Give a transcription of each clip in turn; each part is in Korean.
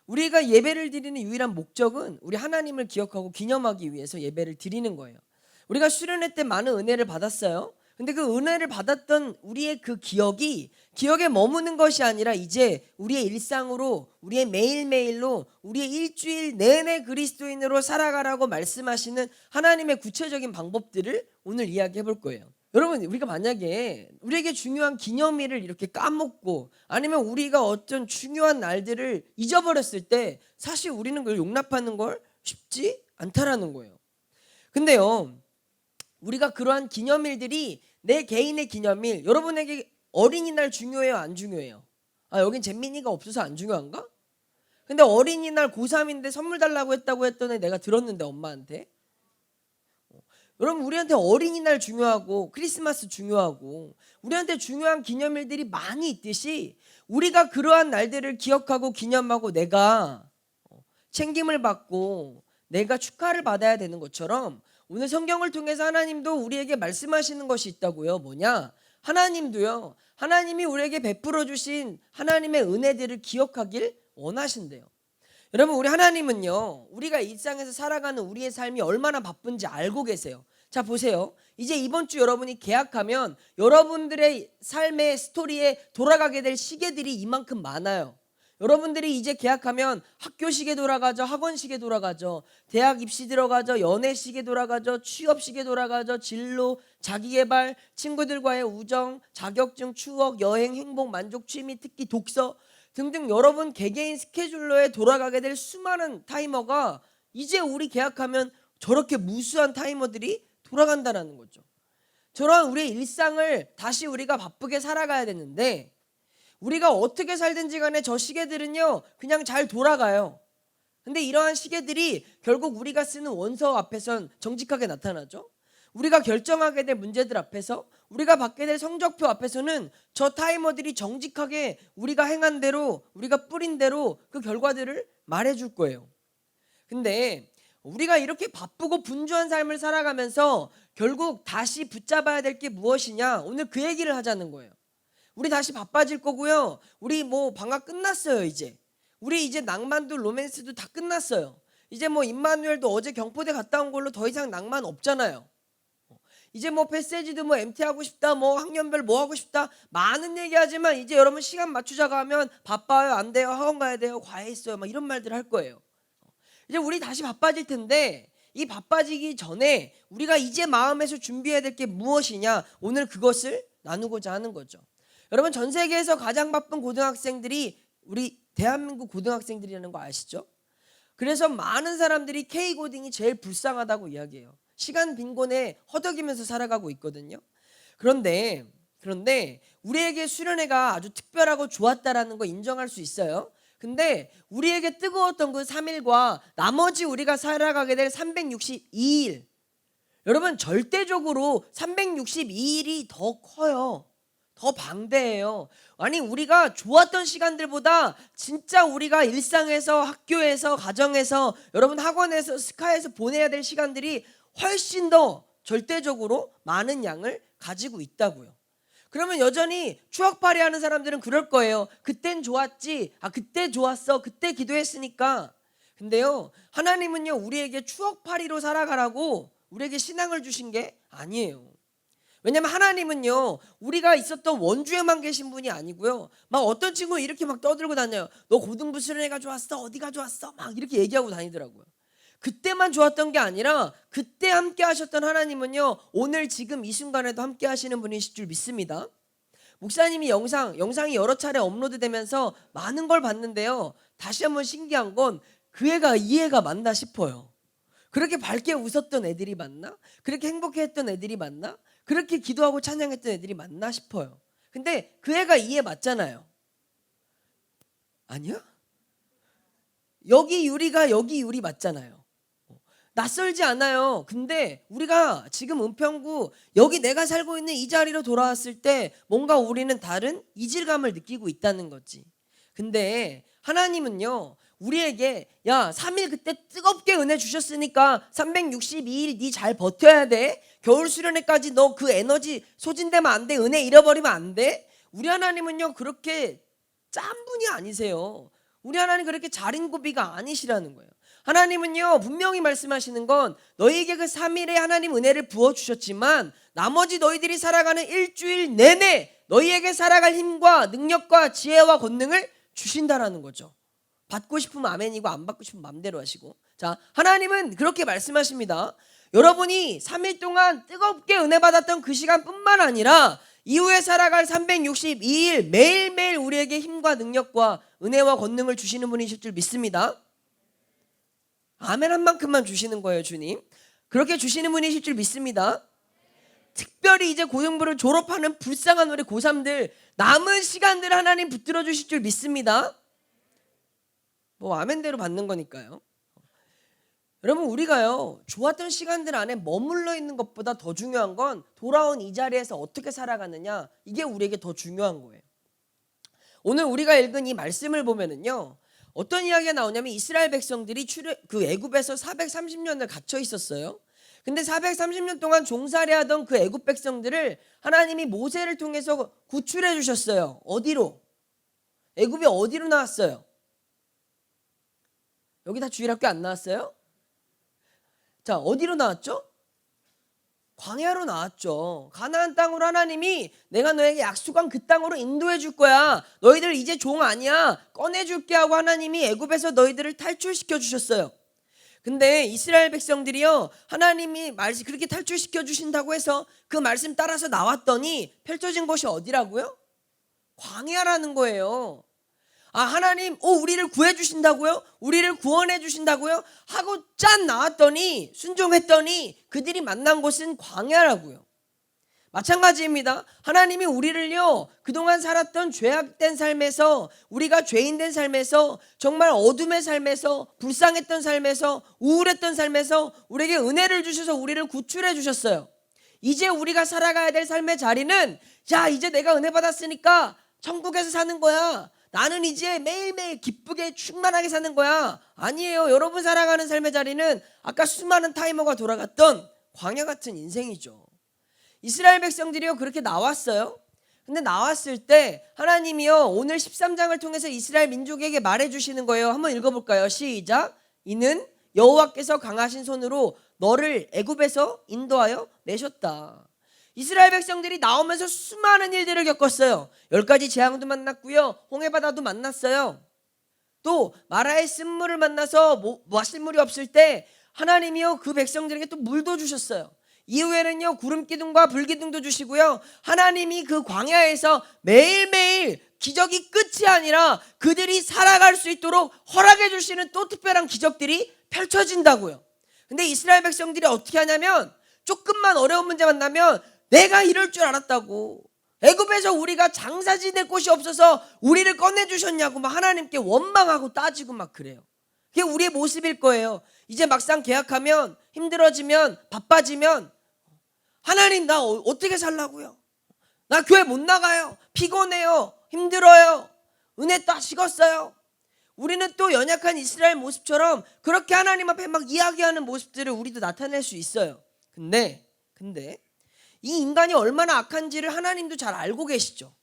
우리가 예배를 드리는 유일한 목적은 우리 하나님을 기억하고 기념하기 위해서 예배를 드리는 거예요. 우리가 수련회 때 많은 은혜를 받았어요. 근데 그 은혜를 받았던 우리의 그 기억이 기억에 머무는 것이 아니라 이제 우리의 일상으로, 우리의 매일매일로, 우리의 일주일 내내 그리스도인으로 살아가라고 말씀하시는 하나님의 구체적인 방법들을 오늘 이야기해 볼 거예요. 여러분, 우리가 만약에 우리에게 중요한 기념일을 이렇게 까먹고 아니면 우리가 어떤 중요한 날들을 잊어버렸을 때 사실 우리는 그걸 용납하는 걸 쉽지 않다라는 거예요. 근데요, 우리가 그러한 기념일들이 내 개인의 기념일, 여러분에게 어린이날 중요해요, 안 중요해요? 아, 여긴 잼민이가 없어서 안 중요한가? 근데 어린이날 고3인데 선물 달라고 했다고 했더니 내가 들었는데 엄마한테. 여러분, 우리한테 어린이날 중요하고 크리스마스 중요하고 우리한테 중요한 기념일들이 많이 있듯이 우리가 그러한 날들을 기억하고 기념하고 내가 챙김을 받고 내가 축하를 받아야 되는 것처럼 오늘 성경을 통해서 하나님도 우리에게 말씀하시는 것이 있다고요. 뭐냐? 하나님도요, 하나님이 우리에게 베풀어 주신 하나님의 은혜들을 기억하길 원하신대요. 여러분, 우리 하나님은요, 우리가 일상에서 살아가는 우리의 삶이 얼마나 바쁜지 알고 계세요. 자, 보세요. 이제 이번 주 여러분이 계약하면 여러분들의 삶의 스토리에 돌아가게 될 시계들이 이만큼 많아요. 여러분들이 이제 계약하면 학교 시계 돌아가죠, 학원 시계 돌아가죠, 대학 입시 들어가죠, 연애 시계 돌아가죠, 취업 시계 돌아가죠, 진로, 자기개발, 친구들과의 우정, 자격증, 추억, 여행, 행복, 만족, 취미, 특기, 독서 등등 여러분 개개인 스케줄러에 돌아가게 될 수많은 타이머가 이제 우리 계약하면 저렇게 무수한 타이머들이 돌아간다는 거죠. 저런 우리의 일상을 다시 우리가 바쁘게 살아가야 되는데 우리가 어떻게 살든지 간에 저 시계들은요 그냥 잘 돌아가요. 근데 이러한 시계들이 결국 우리가 쓰는 원서 앞에선 정직하게 나타나죠. 우리가 결정하게 될 문제들 앞에서, 우리가 받게 될 성적표 앞에서는 저 타이머들이 정직하게 우리가 행한 대로, 우리가 뿌린 대로 그 결과들을 말해줄 거예요. 근데 우리가 이렇게 바쁘고 분주한 삶을 살아가면서 결국 다시 붙잡아야 될 게 무엇이냐, 오늘 그 얘기를 하자는 거예요. 우리 다시 바빠질 거고요. 우리 뭐 방학 끝났어요. 이제 우리 이제 낭만도 로맨스도 다 끝났어요. 이제 뭐 임마누엘도 어제 경포대 갔다 온 걸로 더 이상 낭만 없잖아요. 이제 뭐 패세지도 뭐 MT 하고 싶다, 뭐 학년별 뭐 하고 싶다, 많은 얘기하지만 이제 여러분 시간 맞추자고 하면 바빠요, 안 돼요, 학원 가야 돼요, 과외 있어요, 막 이런 말들 할 거예요. 이제 우리 다시 바빠질 텐데 이 바빠지기 전에 우리가 이제 마음에서 준비해야 될 게 무엇이냐, 오늘 그것을 나누고자 하는 거죠. 여러분, 전 세계에서 가장 바쁜 고등학생들이 우리 대한민국 고등학생들이라는 거 아시죠? 그래서 많은 사람들이 K고딩이 제일 불쌍하다고 이야기해요. 시간 빈곤에 허덕이면서 살아가고 있거든요. 그런데 우리에게 수련회가 아주 특별하고 좋았다라는 거 인정할 수 있어요. 근데 우리에게 뜨거웠던 그 3일과 나머지 우리가 살아가게 될 362일, 여러분 절대적으로 362일이 더 커요. 더 방대해요. 아니, 우리가 좋았던 시간들보다 진짜 우리가 일상에서, 학교에서, 가정에서, 여러분 학원에서, 스카에서 보내야 될 시간들이 훨씬 더 절대적으로 많은 양을 가지고 있다고요. 그러면 여전히 추억팔이 하는 사람들은 그럴 거예요. 그땐 좋았지, 그때 좋았어, 그때 기도했으니까. 근데요, 하나님은요 우리에게 추억팔이로 살아가라고 우리에게 신앙을 주신 게 아니에요. 왜냐면 하나님은요 우리가 있었던 원주에만 계신 분이 아니고요, 막 어떤 친구는 이렇게 막 떠들고 다녀요. 너 고등부 수련회가 좋았어, 어디가 좋았어, 막 이렇게 얘기하고 다니더라고요. 그때만 좋았던 게 아니라 그때 함께 하셨던 하나님은요 오늘 지금 이 순간에도 함께 하시는 분이실 줄 믿습니다. 목사님이 영상이 여러 차례 업로드되면서 많은 걸 봤는데요, 다시 한번 신기한 건 그 애가 이 애가 맞나 싶어요. 그렇게 밝게 웃었던 애들이 맞나? 그렇게 행복해했던 애들이 맞나? 그렇게 기도하고 찬양했던 애들이 맞나 싶어요. 근데 그 애가 이 애 맞잖아요. 아니야? 여기 유리가 여기 유리 맞잖아요. 낯설지 않아요. 근데 우리가 지금 은평구 여기 내가 살고 있는 이 자리로 돌아왔을 때 뭔가 우리는 다른 이질감을 느끼고 있다는 거지. 근데 하나님은요 우리에게 야 3일 그때 뜨겁게 은혜 주셨으니까 362일 니 잘 버텨야 돼. 겨울 수련회까지 너 그 에너지 소진되면 안 돼. 은혜 잃어버리면 안 돼. 우리 하나님은요 그렇게 짠 분이 아니세요. 우리 하나님 그렇게 자린고비가 아니시라는 거예요. 하나님은요 분명히 말씀하시는 건 너희에게 그 3일에 하나님 은혜를 부어주셨지만 나머지 너희들이 살아가는 일주일 내내 너희에게 살아갈 힘과 능력과 지혜와 권능을 주신다라는 거죠. 받고 싶으면 아멘이고 안 받고 싶으면 맘대로 하시고. 자, 하나님은 그렇게 말씀하십니다. 여러분이 3일 동안 뜨겁게 은혜 받았던 그 시간뿐만 아니라 이후에 살아갈 362일 매일매일 우리에게 힘과 능력과 은혜와 권능을 주시는 분이실 줄 믿습니다. 아멘 한 만큼만 주시는 거예요, 주님. 그렇게 주시는 분이실 줄 믿습니다. 특별히 이제 고등부를 졸업하는 불쌍한 우리 고3들 남은 시간들 하나님 붙들어 주실 줄 믿습니다. 뭐 아멘대로 받는 거니까요. 여러분 우리가요 좋았던 시간들 안에 머물러 있는 것보다 더 중요한 건 돌아온 이 자리에서 어떻게 살아가느냐, 이게 우리에게 더 중요한 거예요. 오늘 우리가 읽은 이 말씀을 보면은요 어떤 이야기가 나오냐면 이스라엘 백성들이 그 애굽에서 430년을 갇혀 있었어요. 근데 430년 동안 종살이하던 그 애굽 백성들을 하나님이 모세를 통해서 구출해 주셨어요. 어디로? 애굽이 어디로 나왔어요? 여기 다 주일학교 안 나왔어요? 자, 어디로 나왔죠? 광야로 나왔죠. 가나안 땅으로 하나님이 내가 너에게 약속한 그 땅으로 인도해 줄 거야. 너희들 이제 종 아니야. 꺼내 줄게 하고 하나님이 애굽에서 너희들을 탈출시켜 주셨어요. 근데 이스라엘 백성들이요 하나님이 그렇게 탈출시켜 주신다고 해서 그 말씀 따라서 나왔더니 펼쳐진 곳이 어디라고요? 광야라는 거예요. 아, 하나님 우리를 구해 주신다고요? 우리를 구원해 주신다고요? 하고 짠 나왔더니 순종했더니 그들이 만난 곳은 광야라고요. 마찬가지입니다. 하나님이 우리를요 그동안 살았던 죄악된 삶에서, 우리가 죄인된 삶에서, 정말 어둠의 삶에서, 불쌍했던 삶에서, 우울했던 삶에서 우리에게 은혜를 주셔서 우리를 구출해 주셨어요. 이제 우리가 살아가야 될 삶의 자리는, 자 이제 내가 은혜 받았으니까 천국에서 사는 거야, 나는 이제 매일매일 기쁘게 충만하게 사는 거야. 아니에요. 여러분 살아가는 삶의 자리는 아까 수많은 타이머가 돌아갔던 광야 같은 인생이죠. 이스라엘 백성들이요 그렇게 나왔어요. 근데 나왔을 때 하나님이요 오늘 13장을 통해서 이스라엘 민족에게 말해주시는 거예요. 한번 읽어볼까요? 시작. 이는 여호와께서 강하신 손으로 너를 애굽에서 인도하여 내셨다. 이스라엘 백성들이 나오면서 수많은 일들을 겪었어요. 10가지 재앙도 만났고요, 홍해바다도 만났어요. 또 마라의 쓴물을 만나서 마실 물이 없을 때 하나님이요 그 백성들에게 또 물도 주셨어요. 이후에는요 구름기둥과 불기둥도 주시고요, 하나님이 그 광야에서 매일매일 기적이 끝이 아니라 그들이 살아갈 수 있도록 허락해 주시는 또 특별한 기적들이 펼쳐진다고요. 근데 이스라엘 백성들이 어떻게 하냐면 조금만 어려운 문제 만나면 내가 이럴 줄 알았다고, 애굽에서 우리가 장사 지낼 곳이 없어서 우리를 꺼내주셨냐고 막 하나님께 원망하고 따지고 막 그래요. 그게 우리의 모습일 거예요. 이제 막상 계약하면, 힘들어지면, 바빠지면 하나님 나 어떻게 살라고요? 나 교회 못 나가요. 피곤해요. 힘들어요. 은혜 다 식었어요. 우리는 또 연약한 이스라엘 모습처럼 그렇게 하나님 앞에 막 이야기하는 모습들을 우리도 나타낼 수 있어요. 근데 이 인간이 얼마나 악한지를 하나님도 잘 알고 계시죠.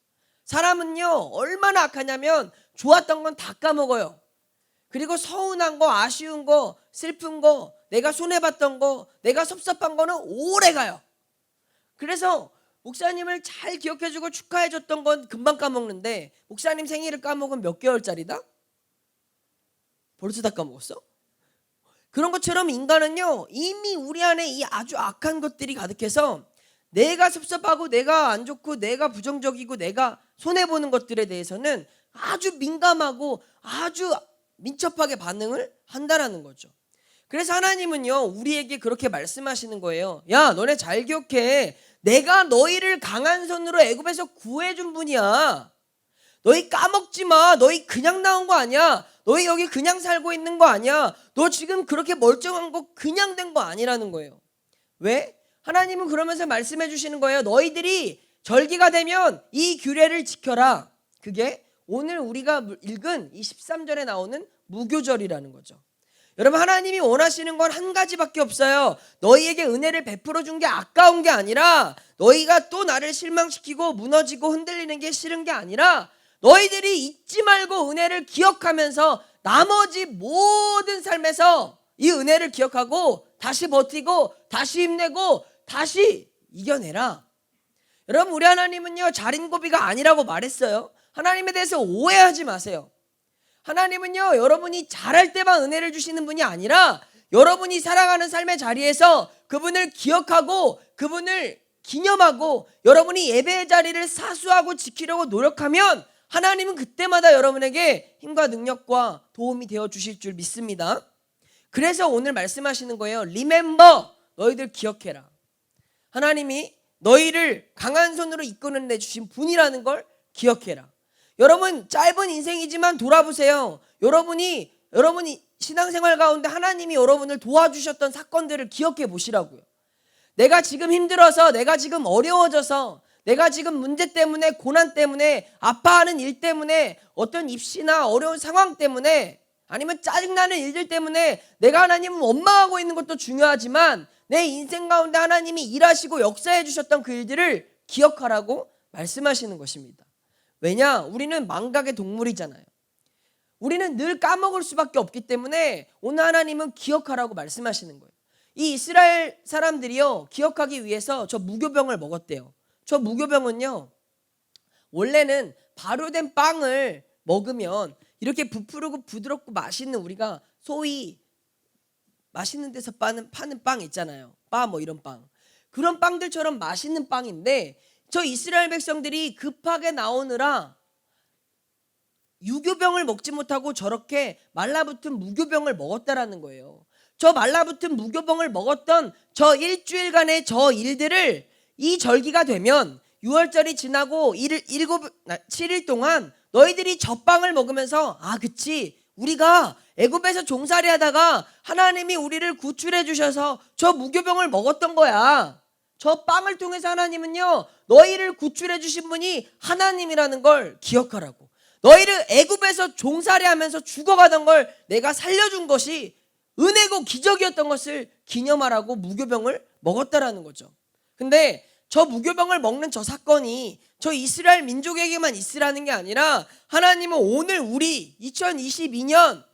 사람은요 얼마나 악하냐면 좋았던 건 다 까먹어요. 그리고 서운한 거, 아쉬운 거, 슬픈 거, 내가 손해봤던 거, 내가 섭섭한 거는 오래 가요. 그래서 목사님을 잘 기억해주고 축하해줬던 건 금방 까먹는데 목사님 생일을 까먹으면 몇 개월짜리다? 벌써 다 까먹었어? 그런 것처럼 인간은요 이미 우리 안에 이 아주 악한 것들이 가득해서 내가 섭섭하고 내가 안 좋고 내가 부정적이고 내가 손해보는 것들에 대해서는 아주 민감하고 아주 민첩하게 반응을 한다라는 거죠. 그래서 하나님은요 우리에게 그렇게 말씀하시는 거예요. 야 너네 잘 기억해. 내가 너희를 강한 손으로 애굽에서 구해준 분이야. 너희 까먹지 마. 너희 그냥 나온 거 아니야. 너희 여기 그냥 살고 있는 거 아니야. 너 지금 그렇게 멀쩡한 거 그냥 된 거 아니라는 거예요. 왜? 하나님은 그러면서 말씀해 주시는 거예요. 너희들이 절기가 되면 이 규례를 지켜라. 그게 오늘 우리가 읽은 이 13절에 나오는 무교절이라는 거죠. 여러분 하나님이 원하시는 건 한 가지밖에 없어요. 너희에게 은혜를 베풀어 준 게 아까운 게 아니라, 너희가 또 나를 실망시키고 무너지고 흔들리는 게 싫은 게 아니라, 너희들이 잊지 말고 은혜를 기억하면서 나머지 모든 삶에서 이 은혜를 기억하고 다시 버티고 다시 힘내고 다시 이겨내라. 여러분, 우리 하나님은요 자린고비가 아니라고 말했어요. 하나님에 대해서 오해하지 마세요. 하나님은요 여러분이 잘할 때만 은혜를 주시는 분이 아니라 여러분이 살아가는 삶의 자리에서 그분을 기억하고 그분을 기념하고 여러분이 예배의 자리를 사수하고 지키려고 노력하면 하나님은 그때마다 여러분에게 힘과 능력과 도움이 되어 주실 줄 믿습니다. 그래서 오늘 말씀하시는 거예요. Remember, 너희들 기억해라. 하나님이 너희를 강한 손으로 이끌어내 주신 분이라는 걸 기억해라. 여러분, 짧은 인생이지만 돌아보세요. 여러분이 신앙생활 가운데 하나님이 여러분을 도와주셨던 사건들을 기억해 보시라고요. 내가 지금 힘들어서, 내가 지금 어려워져서, 내가 지금 문제 때문에, 고난 때문에, 아파하는 일 때문에, 어떤 입시나 어려운 상황 때문에, 아니면 짜증나는 일들 때문에 내가 하나님을 원망하고 있는 것도 중요하지만 내 인생 가운데 하나님이 일하시고 역사해 주셨던 그 일들을 기억하라고 말씀하시는 것입니다. 왜냐? 우리는 망각의 동물이잖아요. 우리는 늘 까먹을 수밖에 없기 때문에 오늘 하나님은 기억하라고 말씀하시는 거예요. 이 이스라엘 사람들이요 기억하기 위해서 저 무교병을 먹었대요. 저 무교병은요 원래는 발효된 빵을 먹으면 이렇게 부풀고 부드럽고 맛있는, 우리가 소위 맛있는 데서 파는 빵 있잖아요. 뭐 이런 빵, 그런 빵들처럼 맛있는 빵인데 저 이스라엘 백성들이 급하게 나오느라 유교병을 먹지 못하고 저렇게 말라붙은 무교병을 먹었다라는 거예요. 저 말라붙은 무교병을 먹었던 저 일주일간의 저 일들을 이 절기가 되면 6월절이 지나고 7일 동안 너희들이 저 빵을 먹으면서 그치, 우리가 애굽에서 종살이 하다가 하나님이 우리를 구출해 주셔서 저 무교병을 먹었던 거야. 저 빵을 통해서 하나님은요 너희를 구출해 주신 분이 하나님이라는 걸 기억하라고. 너희를 애굽에서 종살이 하면서 죽어가던 걸 내가 살려준 것이 은혜고 기적이었던 것을 기념하라고 무교병을 먹었다라는 거죠. 근데 저 무교병을 먹는 저 사건이 저 이스라엘 민족에게만 있으라는 게 아니라 하나님은 오늘 우리 2022년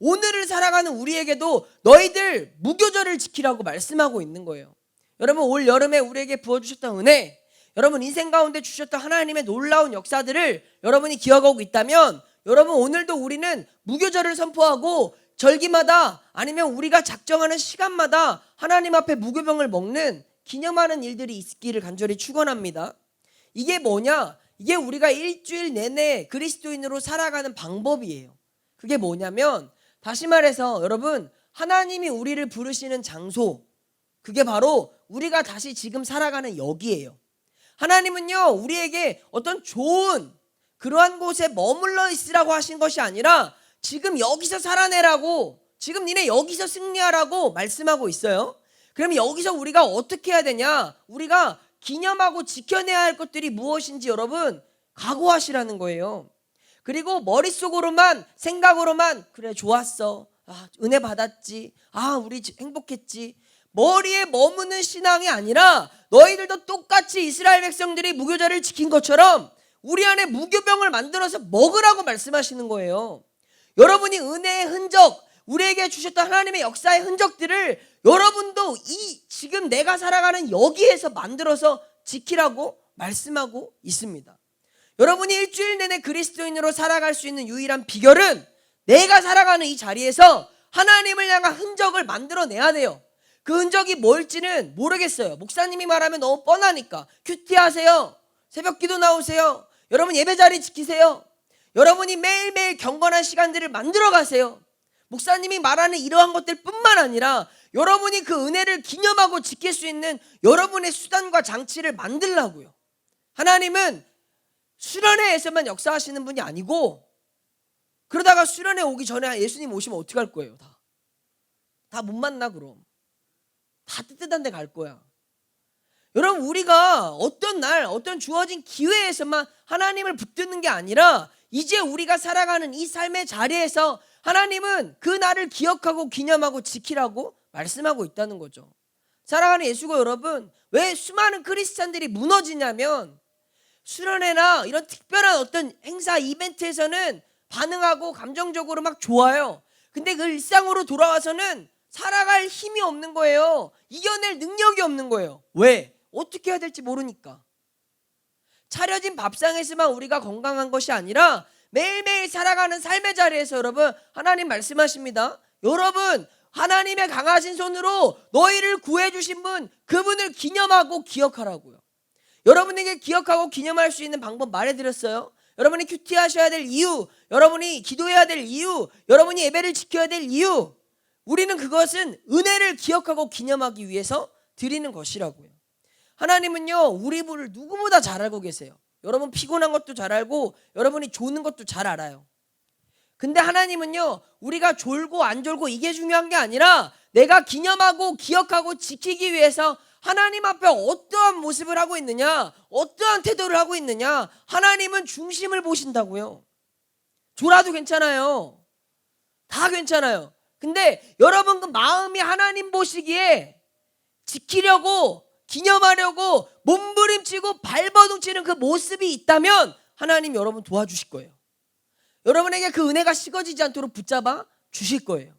오늘을 살아가는 우리에게도 너희들 무교절을 지키라고 말씀하고 있는 거예요. 여러분, 올 여름에 우리에게 부어주셨던 은혜, 여러분 인생 가운데 주셨던 하나님의 놀라운 역사들을 여러분이 기억하고 있다면 여러분 오늘도 우리는 무교절을 선포하고 절기마다 아니면 우리가 작정하는 시간마다 하나님 앞에 무교병을 먹는 기념하는 일들이 있기를 간절히 축원합니다. 이게 뭐냐? 이게 우리가 일주일 내내 그리스도인으로 살아가는 방법이에요. 그게 뭐냐면 다시 말해서 여러분 하나님이 우리를 부르시는 장소, 그게 바로 우리가 다시 지금 살아가는 여기예요. 하나님은요 우리에게 어떤 좋은 그러한 곳에 머물러 있으라고 하신 것이 아니라 지금 여기서 살아내라고, 지금 니네 여기서 승리하라고 말씀하고 있어요. 그럼 여기서 우리가 어떻게 해야 되냐? 우리가 기념하고 지켜내야 할 것들이 무엇인지 여러분 각오하시라는 거예요. 그리고 머릿속으로만, 생각으로만 그래 좋았어, 은혜 받았지, 우리 행복했지, 머리에 머무는 신앙이 아니라 너희들도 똑같이 이스라엘 백성들이 무교절을 지킨 것처럼 우리 안에 무교병을 만들어서 먹으라고 말씀하시는 거예요. 여러분이 은혜의 흔적, 우리에게 주셨던 하나님의 역사의 흔적들을 여러분도 이 지금 내가 살아가는 여기에서 만들어서 지키라고 말씀하고 있습니다. 여러분이 일주일 내내 그리스도인으로 살아갈 수 있는 유일한 비결은 내가 살아가는 이 자리에서 하나님을 향한 흔적을 만들어내야 돼요. 그 흔적이 뭘지는 모르겠어요. 목사님이 말하면 너무 뻔하니까 큐티하세요, 새벽기도 나오세요, 여러분 예배자리 지키세요, 여러분이 매일매일 경건한 시간들을 만들어 가세요. 목사님이 말하는 이러한 것들 뿐만 아니라 여러분이 그 은혜를 기념하고 지킬 수 있는 여러분의 수단과 장치를 만들라고요. 하나님은 수련회에서만 역사하시는 분이 아니고, 그러다가 수련회 오기 전에 예수님 오시면 어떻게 할 거예요? 다 못 만나. 그럼 다 뜨뜻한 데 갈 거야. 여러분, 우리가 어떤 날 어떤 주어진 기회에서만 하나님을 붙드는 게 아니라 이제 우리가 살아가는 이 삶의 자리에서 하나님은 그 날을 기억하고 기념하고 지키라고 말씀하고 있다는 거죠. 사랑하는 예수고 여러분, 왜 수많은 크리스찬들이 무너지냐면 수련회나 이런 특별한 어떤 행사 이벤트에서는 반응하고 감정적으로 막 좋아요. 근데 그 일상으로 돌아와서는 살아갈 힘이 없는 거예요. 이겨낼 능력이 없는 거예요. 왜? 어떻게 해야 될지 모르니까. 차려진 밥상에서만 우리가 건강한 것이 아니라 매일매일 살아가는 삶의 자리에서 여러분, 하나님 말씀하십니다. 여러분, 하나님의 강하신 손으로 너희를 구해주신 분, 그분을 기념하고 기억하라고요. 여러분에게 기억하고 기념할 수 있는 방법 말해드렸어요. 여러분이 큐티하셔야 될 이유, 여러분이 기도해야 될 이유, 여러분이 예배를 지켜야 될 이유, 우리는 그것은 은혜를 기억하고 기념하기 위해서 드리는 것이라고요. 하나님은요, 우리 분을 누구보다 잘 알고 계세요. 여러분 피곤한 것도 잘 알고 여러분이 조는 것도 잘 알아요. 근데 하나님은요, 우리가 졸고 안 졸고 이게 중요한 게 아니라 내가 기념하고 기억하고 지키기 위해서 하나님 앞에 어떠한 모습을 하고 있느냐, 어떠한 태도를 하고 있느냐, 하나님은 중심을 보신다고요. 졸아도 괜찮아요. 다 괜찮아요. 근데 여러분 그 마음이 하나님 보시기에 지키려고 기념하려고 몸부림치고 발버둥치는 그 모습이 있다면 하나님 여러분 도와주실 거예요. 여러분에게 그 은혜가 식어지지 않도록 붙잡아 주실 거예요.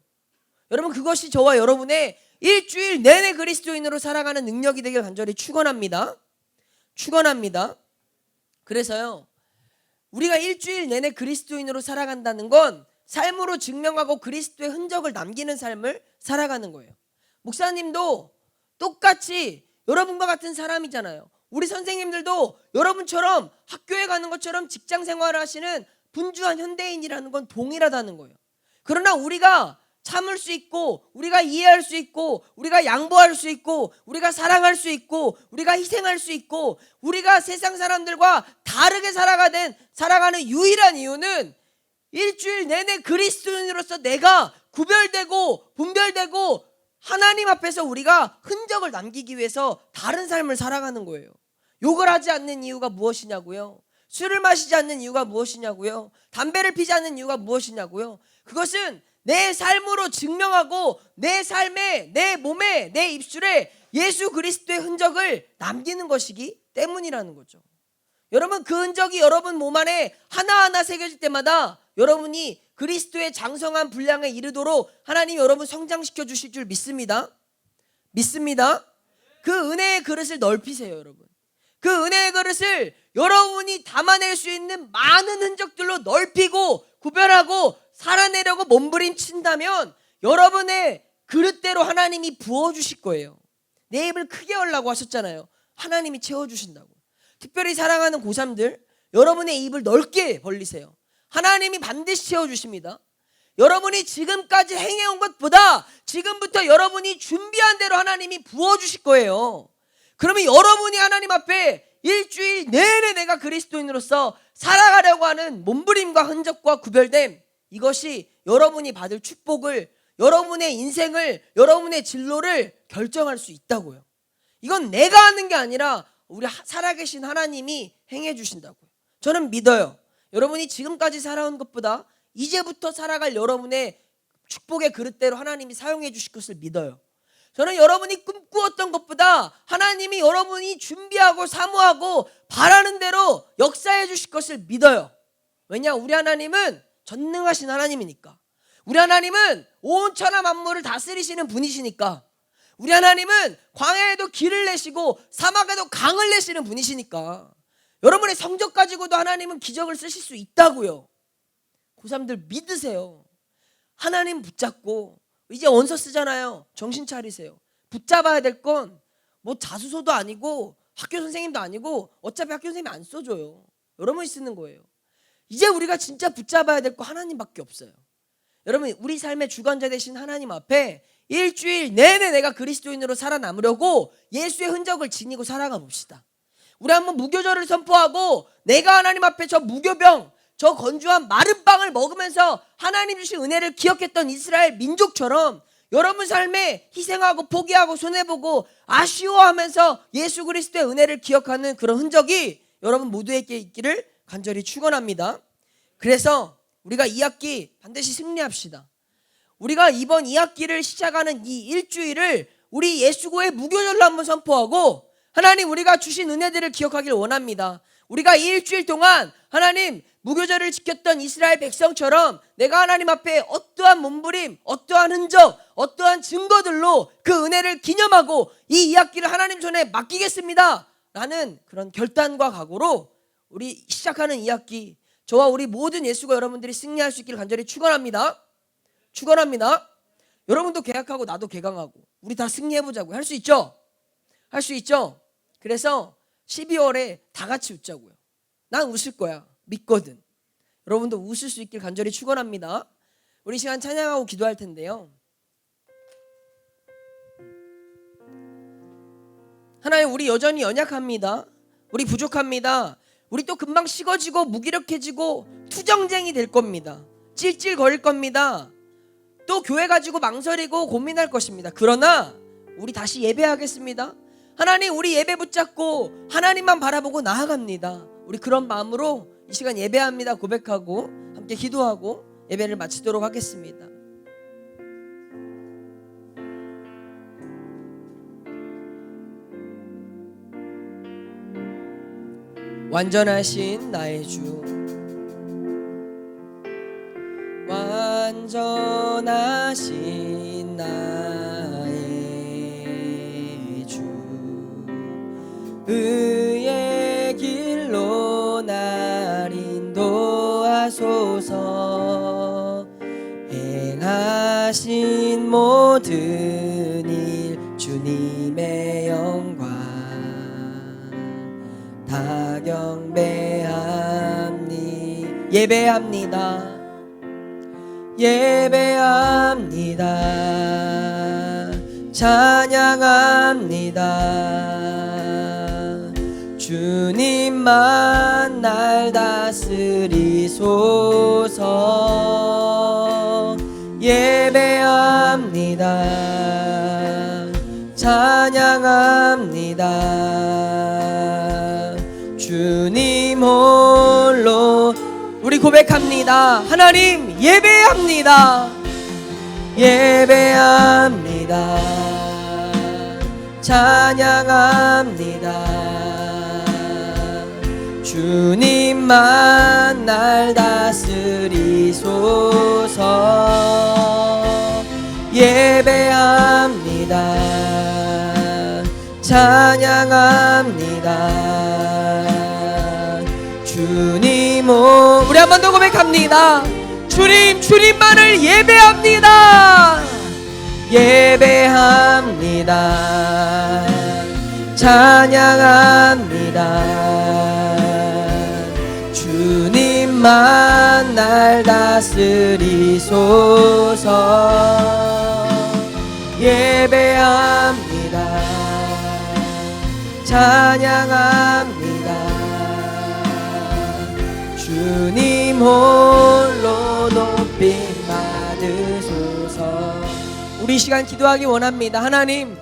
여러분 그것이 저와 여러분의 일주일 내내 그리스도인으로 살아가는 능력이 되길 간절히 축원합니다. 그래서요, 우리가 일주일 내내 그리스도인으로 살아간다는 건 삶으로 증명하고 그리스도의 흔적을 남기는 삶을 살아가는 거예요. 목사님도 똑같이 여러분과 같은 사람이잖아요. 우리 선생님들도 여러분처럼 학교에 가는 것처럼 직장 생활을 하시는 분주한 현대인이라는 건 동일하다는 거예요. 그러나 우리가 참을 수 있고, 우리가 이해할 수 있고, 우리가 양보할 수 있고, 우리가 사랑할 수 있고, 우리가 희생할 수 있고, 우리가 세상 사람들과 다르게 살아가는 유일한 이유는 일주일 내내 그리스도인으로서 내가 구별되고 분별되고 하나님 앞에서 우리가 흔적을 남기기 위해서 다른 삶을 살아가는 거예요. 욕을 하지 않는 이유가 무엇이냐고요? 술을 마시지 않는 이유가 무엇이냐고요? 담배를 피지 않는 이유가 무엇이냐고요? 그것은 내 삶으로 증명하고 내 삶에, 내 몸에, 내 입술에 예수 그리스도의 흔적을 남기는 것이기 때문이라는 거죠. 여러분 그 흔적이 여러분 몸 안에 하나하나 새겨질 때마다 여러분이 그리스도의 장성한 분량에 이르도록 하나님 여러분 성장시켜 주실 줄 믿습니다. 그 은혜의 그릇을 넓히세요. 여러분 그 은혜의 그릇을 여러분이 담아낼 수 있는 많은 흔적들로 넓히고 구별하고 살아내려고 몸부림친다면 여러분의 그릇대로 하나님이 부어주실 거예요. 내 입을 크게 열라고 하셨잖아요. 하나님이 채워주신다고. 특별히 사랑하는 고3들, 여러분의 입을 넓게 벌리세요. 하나님이 반드시 채워주십니다. 여러분이 지금까지 행해온 것보다 지금부터 여러분이 준비한 대로 하나님이 부어주실 거예요. 그러면 여러분이 하나님 앞에 일주일 내내 내가 그리스도인으로서 살아가려고 하는 몸부림과 흔적과 구별됨, 이것이 여러분이 받을 축복을, 여러분의 인생을, 여러분의 진로를 결정할 수 있다고요. 이건 내가 하는 게 아니라 우리 살아계신 하나님이 행해 주신다고요. 저는 믿어요. 여러분이 지금까지 살아온 것보다 이제부터 살아갈 여러분의 축복의 그릇대로 하나님이 사용해 주실 것을 믿어요. 저는 여러분이 꿈꾸었던 것보다 하나님이 여러분이 준비하고 사모하고 바라는 대로 역사해 주실 것을 믿어요. 왜냐? 우리 하나님은 전능하신 하나님이니까. 우리 하나님은 온 천하 만물을 다스리시는 분이시니까. 우리 하나님은 광야에도 길을 내시고 사막에도 강을 내시는 분이시니까. 여러분의 성적 가지고도 하나님은 기적을 쓰실 수 있다고요. 고3들 믿으세요. 하나님 붙잡고, 이제 원서 쓰잖아요. 정신 차리세요. 붙잡아야 될 건 뭐 자소서도 아니고 학교 선생님도 아니고 어차피 학교 선생님이 안 써줘요. 여러분이 쓰는 거예요. 이제 우리가 진짜 붙잡아야 될 거 하나님밖에 없어요. 여러분 우리 삶의 주관자 되신 하나님 앞에 일주일 내내 내가 그리스도인으로 살아남으려고 예수의 흔적을 지니고 살아가 봅시다. 우리 한번 무교절을 선포하고 내가 하나님 앞에 저 무교병, 저 건조한 마른 빵을 먹으면서 하나님 주신 은혜를 기억했던 이스라엘 민족처럼 여러분 삶에 희생하고 포기하고 손해보고 아쉬워하면서 예수 그리스도의 은혜를 기억하는 그런 흔적이 여러분 모두에게 있기를 간절히 축원합니다. 그래서 우리가 2학기 반드시 승리합시다. 우리가 이번 2학기를 시작하는 이 일주일을 우리 예수고의 무교절로 한번 선포하고 하나님 우리가 주신 은혜들을 기억하길 원합니다. 우리가 이 일주일 동안 하나님 무교절을 지켰던 이스라엘 백성처럼 내가 하나님 앞에 어떠한 몸부림, 어떠한 흔적, 어떠한 증거들로 그 은혜를 기념하고 이 2학기를 하나님 손에 맡기겠습니다 라는 그런 결단과 각오로 우리 시작하는 2학기, 저와 우리 모든 예수가 여러분들이 승리할 수 있기를 간절히 축원합니다. 축원합니다. 여러분도 개혁하고 나도 개강하고 우리 다 승리해보자고. 할 수 있죠? 할 수 있죠? 그래서 12월에 다 같이 웃자고요. 난 웃을 거야. 믿거든. 여러분도 웃을 수 있길 간절히 축원합니다. 우리 시간 찬양하고 기도할 텐데요. 하나님, 우리 여전히 연약합니다. 우리 부족합니다. 우리 또 금방 식어지고 무기력해지고 투정쟁이 될 겁니다. 찔찔거릴 겁니다. 또 교회 가지고 망설이고 고민할 것입니다. 그러나 우리 다시 예배하겠습니다. 하나님, 우리 예배 붙잡고 하나님만 바라보고 나아갑니다. 우리 그런 마음으로 이 시간 예배합니다 고백하고 함께 기도하고 예배를 마치도록 하겠습니다. 완전하신 나의 주, 완전하신 나의 주, 의의 길로 날 인도하소서. 행하신 모든 일 주님의 영광 다 경배합니 예배합니다. 예배합니다. 찬양합니다. 주님만 날 다스리소서. 예배합니다. 찬양합니다. 주님 홀로 우리 고백합니다. 하나님, 예배합니다. 예배합니다. 찬양합니다. 주님만 날 다스리소서. 예배합니다. 찬양합니다. 주님 우리 한 번 더 고백합니다. 주님만을 예배합니다. 예배합니다. 찬양합니다. 주님만 날 다스리소서. 예배합니다. 찬양합니다. 주님 홀로 높임 받으소서. 우리 시간 기도하기 원합니다. 하나님,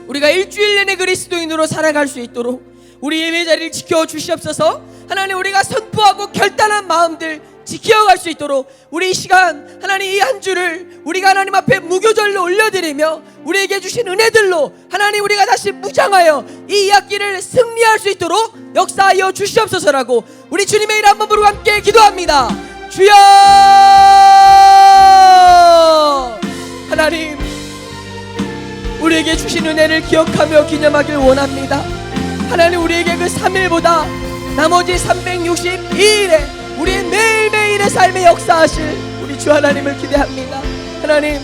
우리가 일주일 내내 그리스도인으로 살아갈 수 있도록 우리 예배 자리를 지켜주시옵소서. 하나님, 우리가 선포하고 결단한 마음들 지켜갈 수 있도록 우리 이 시간 하나님 이 한 주를 우리가 하나님 앞에 무교절로 올려드리며 우리에게 주신 은혜들로 하나님 우리가 다시 무장하여 이 2학기를 승리할 수 있도록 역사하여 주시옵소서라고 우리 주님의 이름 한번 부르고 함께 기도합니다. 주여! 하나님, 우리에게 주신 은혜를 기억하며 기념하길 원합니다. 하나님, 우리에게 그 3일보다 나머지 362일에 우리의 매일매일의 삶에 역사하실 우리 주 하나님을 기대합니다. 하나님,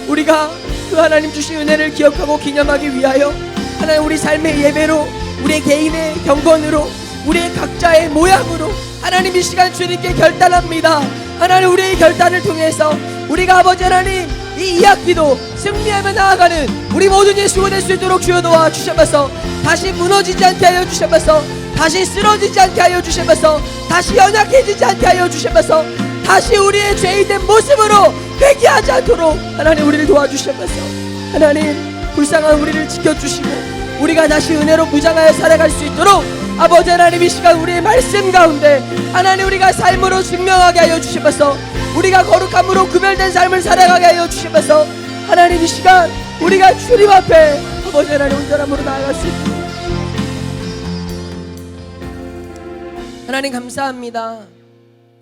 우리가 그 하나님 주신 은혜를 기억하고 기념하기 위하여 하나님 우리 삶의 예배로, 우리의 개인의 경건으로, 우리의 각자의 모양으로 하나님 이 시간 주님께 결단합니다. 하나님, 우리의 결단을 통해서 우리가 아버지 하나님 이 2학기도 승리하며 나아가는 우리 모든 예수가 될 수 있도록 주여 도와주셔서 다시 무너지지 않게 하여 주셔서 다시 쓰러지지 않게 하여 주셔서 다시 연약해지지 않게 하여 주셔서 다시 우리의 죄인된 모습으로 회개하지 않도록 하나님 우리를 도와주셔서 하나님 불쌍한 우리를 지켜주시고 우리가 다시 은혜로 무장하여 살아갈 수 있도록 아버지 하나님 이 시간 우리의 말씀 가운데 하나님 우리가 삶으로 증명하게 하여 주셔서 우리가 거룩함으로 구별된 삶을 살아가게 하여 주셔서 하나님 이 시간 우리가 주님 앞에 아버지 하나님 온전함으로 나아갈 수 있도록 하나님 감사합니다.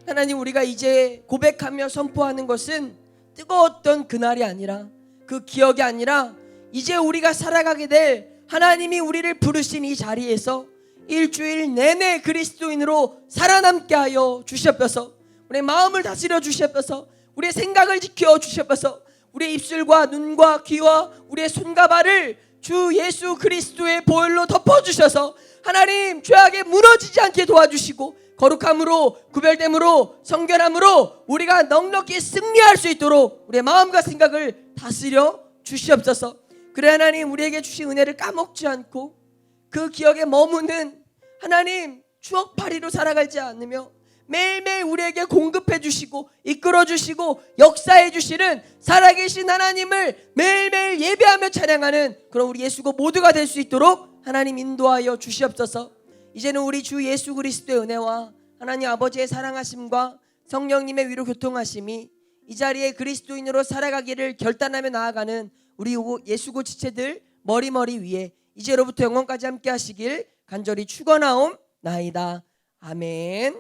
하나님, 우리가 이제 고백하며 선포하는 것은 뜨거웠던 그날이 아니라, 그 기억이 아니라, 이제 우리가 살아가게 될 하나님이 우리를 부르신 이 자리에서 일주일 내내 그리스도인으로 살아남게 하여 주시옵소서. 우리의 마음을 다스려 주시옵소서. 우리의 생각을 지켜 주시옵소서. 우리의 입술과 눈과 귀와 우리의 손과 발을 주 예수 그리스도의 보혈로 덮어주셔서 하나님, 죄악에 무너지지 않게 도와주시고 거룩함으로, 구별됨으로, 성결함으로 우리가 넉넉히 승리할 수 있도록 우리의 마음과 생각을 다스려 주시옵소서. 그래 하나님, 우리에게 주신 은혜를 까먹지 않고 그 기억에 머무는 하나님 추억팔이로 살아가지 않으며 매일매일 우리에게 공급해 주시고 이끌어 주시고 역사해 주시는 살아계신 하나님을 매일매일 예배하며 찬양하는 그런 우리 예수고 모두가 될 수 있도록 하나님 인도하여 주시옵소서. 이제는 우리 주 예수 그리스도의 은혜와 하나님 아버지의 사랑하심과 성령님의 위로 교통하심이 이 자리에 그리스도인으로 살아가기를 결단하며 나아가는 우리 예수고 지체들 머리머리 위에 이제로부터 영원까지 함께 하시길 간절히 축원하옵나이다. 아멘.